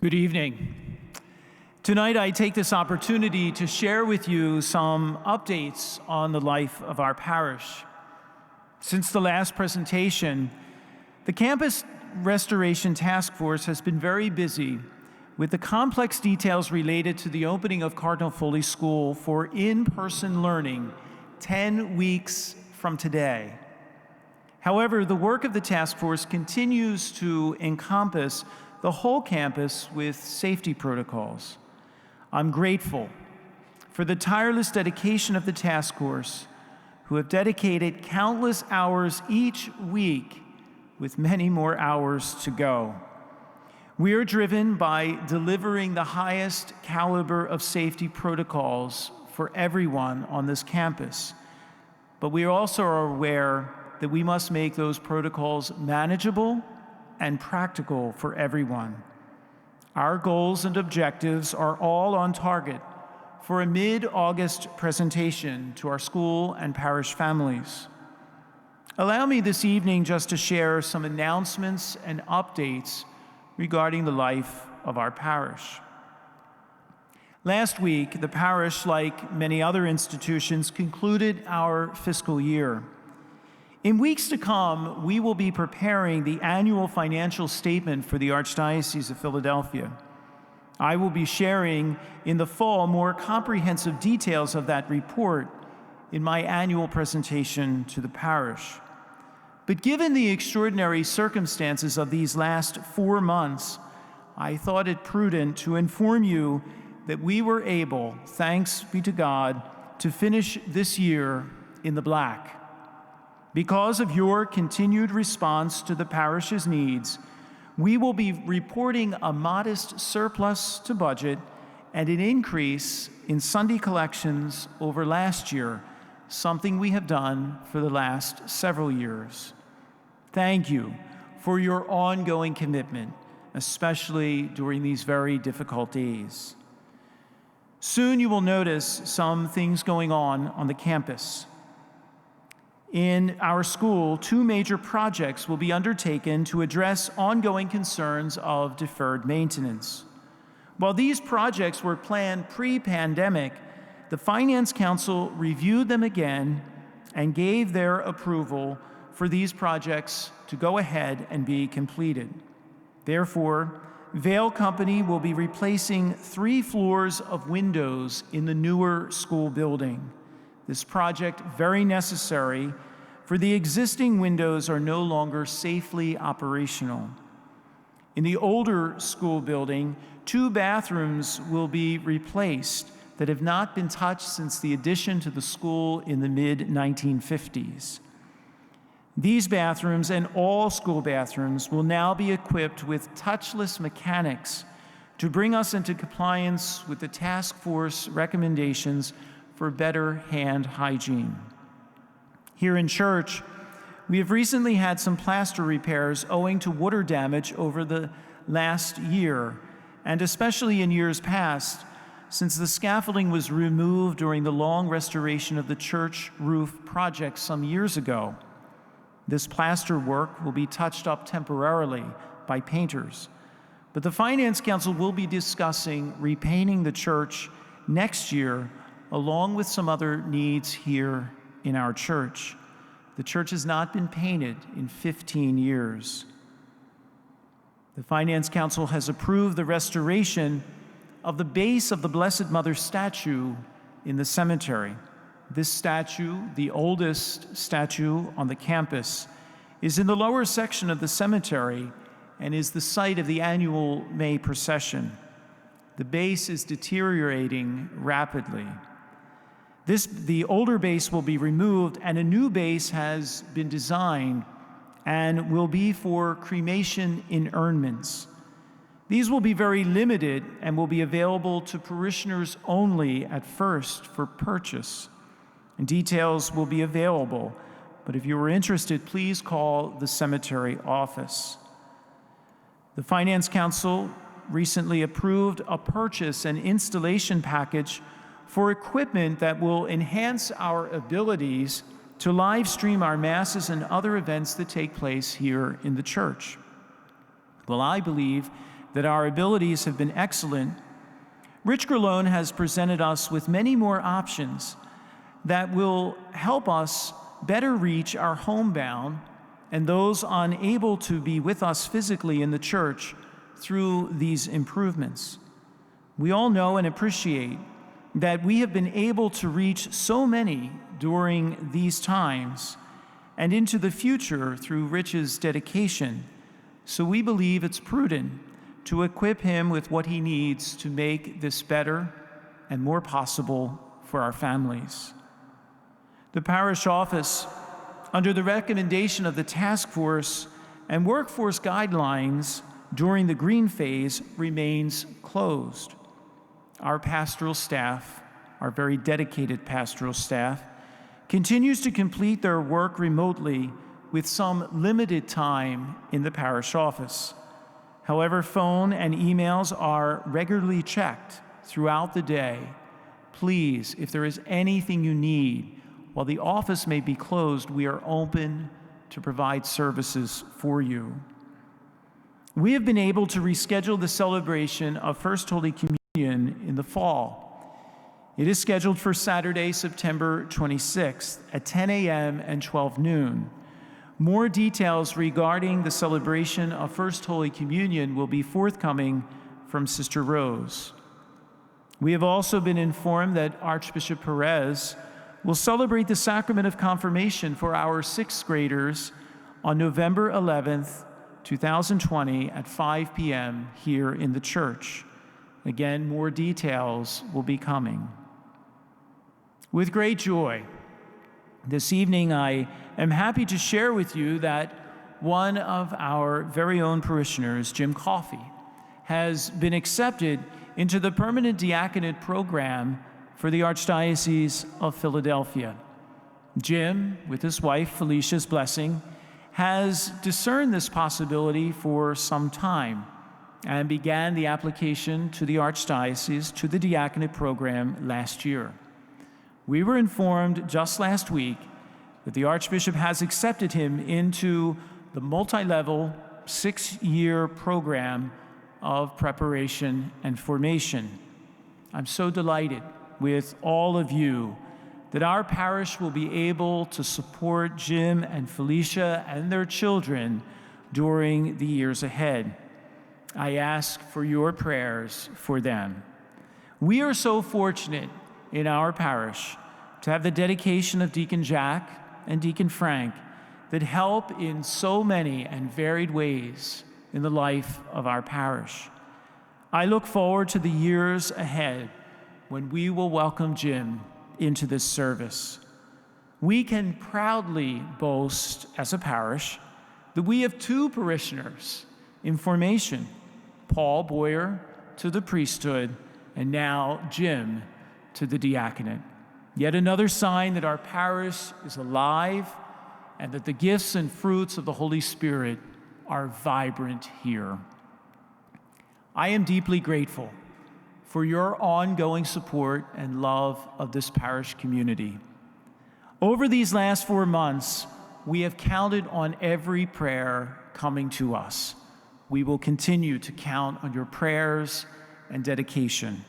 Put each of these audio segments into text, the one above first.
Good evening. Tonight I take this opportunity to share with you some updates on the life of our parish. Since the last presentation, the Campus Restoration Task Force has been very busy with the complex details related to the opening of Cardinal Foley School for in-person learning 10 weeks from today. However, the work of the task force continues to encompass the whole campus with safety protocols. I'm grateful for the tireless dedication of the task force, who have dedicated countless hours each week with many more hours to go. We are driven by delivering the highest caliber of safety protocols for everyone on this campus, but we also are aware that we must make those protocols manageable and practical for everyone. Our goals and objectives are all on target for a mid-August presentation to our school and parish families. Allow me this evening just to share some announcements and updates regarding the life of our parish. Last week, the parish, like many other institutions, concluded our fiscal year. In weeks to come, we will be preparing the annual financial statement for the Archdiocese of Philadelphia. I will be sharing in the fall more comprehensive details of that report in my annual presentation to the parish. But given the extraordinary circumstances of these last 4 months, I thought it prudent to inform you that we were able, thanks be to God, to finish this year in the black. Because of your continued response to the parish's needs, we will be reporting a modest surplus to budget and an increase in Sunday collections over last year, something we have done for the last several years. Thank you for your ongoing commitment, especially during these very difficult days. Soon you will notice some things going on the campus. In our school, 2 major projects will be undertaken to address ongoing concerns of deferred maintenance. While these projects were planned pre-pandemic, the Finance Council reviewed them again and gave their approval for these projects to go ahead and be completed. Therefore, Vail Company will be replacing 3 floors of windows in the newer school building. This project, very necessary, for the existing windows are no longer safely operational. In the older school building, 2 bathrooms will be replaced that have not been touched since the addition to the school in the mid-1950s. These bathrooms and all school bathrooms will now be equipped with touchless mechanics to bring us into compliance with the task force recommendations for better hand hygiene. Here in church, we have recently had some plaster repairs owing to water damage over the last year, and especially in years past, since the scaffolding was removed during the long restoration of the church roof project some years ago. This plaster work will be touched up temporarily by painters, but the Finance Council will be discussing repainting the church next year along with some other needs here in our church. The church has not been painted in 15 years. The Finance Council has approved the restoration of the base of the Blessed Mother statue in the cemetery. This statue, the oldest statue on the campus, is in the lower section of the cemetery and is the site of the annual May procession. The base is deteriorating rapidly. The older base will be removed, and a new base has been designed and will be for cremation inurnments. These will be very limited and will be available to parishioners only at first for purchase. And details will be available, but if you are interested, please call the cemetery office. The Finance Council recently approved a purchase and installation package for equipment that will enhance our abilities to live stream our masses and other events that take place here in the church. Well, I believe that our abilities have been excellent, Rich Grillone has presented us with many more options that will help us better reach our homebound and those unable to be with us physically in the church through these improvements. We all know and appreciate that we have been able to reach so many during these times and into the future through Rich's dedication. So we believe it's prudent to equip him with what he needs to make this better and more possible for our families. The parish office, under the recommendation of the task force and workforce guidelines during the green phase, remains closed. Our pastoral staff, our very dedicated pastoral staff, continues to complete their work remotely with some limited time in the parish office. However, phone and emails are regularly checked throughout the day. Please, if there is anything you need, while the office may be closed, we are open to provide services for you. We have been able to reschedule the celebration of First Holy Communion in the fall. It is scheduled for Saturday, September 26th at 10 a.m. and 12 noon. More details regarding the celebration of First Holy Communion will be forthcoming from Sister Rose. We have also been informed that Archbishop Perez will celebrate the sacrament of confirmation for our sixth graders on November 11th, 2020 at 5 p.m. here in the church. Again, more details will be coming. With great joy, this evening I am happy to share with you that one of our very own parishioners, Jim Coffey, has been accepted into the permanent diaconate program for the Archdiocese of Philadelphia. Jim, with his wife Felicia's blessing, has discerned this possibility for some time and began the application to the Archdiocese to the diaconate program last year. We were informed just last week that the Archbishop has accepted him into the multi-level 6-year program of preparation and formation. I'm so delighted with all of you that our parish will be able to support Jim and Felicia and their children during the years ahead. I ask for your prayers for them. We are so fortunate in our parish to have the dedication of Deacon Jack and Deacon Frank that help in so many and varied ways in the life of our parish. I look forward to the years ahead when we will welcome Jim into this service. We can proudly boast as a parish that we have 2 parishioners in formation, Paul Boyer to the priesthood, and now Jim to the diaconate. Yet another sign that our parish is alive and that the gifts and fruits of the Holy Spirit are vibrant here. I am deeply grateful for your ongoing support and love of this parish community. Over these last 4 months, we have counted on every prayer coming to us. We will continue to count on your prayers and dedication.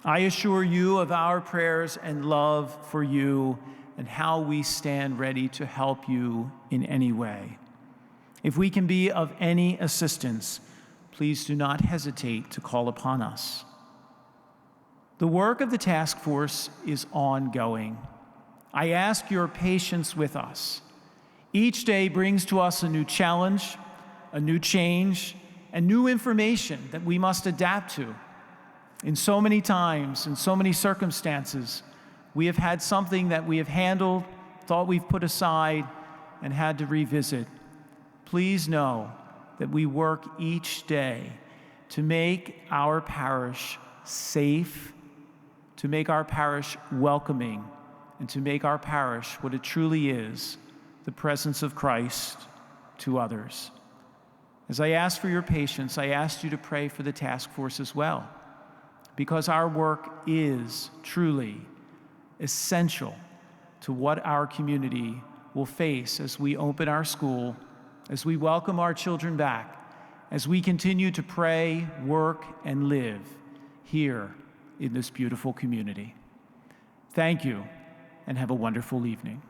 I assure you of our prayers and love for you and how we stand ready to help you in any way. If we can be of any assistance, please do not hesitate to call upon us. The work of the task force is ongoing. I ask your patience with us. Each day brings to us a new challenge, a new change, and new information that we must adapt to. In so many times, in so many circumstances, we have had something that we have handled, thought we've put aside, and had to revisit. Please know that we work each day to make our parish safe, to make our parish welcoming, and to make our parish what it truly is, the presence of Christ to others. As I ask for your patience, I ask you to pray for the task force as well, because our work is truly essential to what our community will face as we open our school, as we welcome our children back, as we continue to pray, work, and live here in this beautiful community. Thank you, and have a wonderful evening.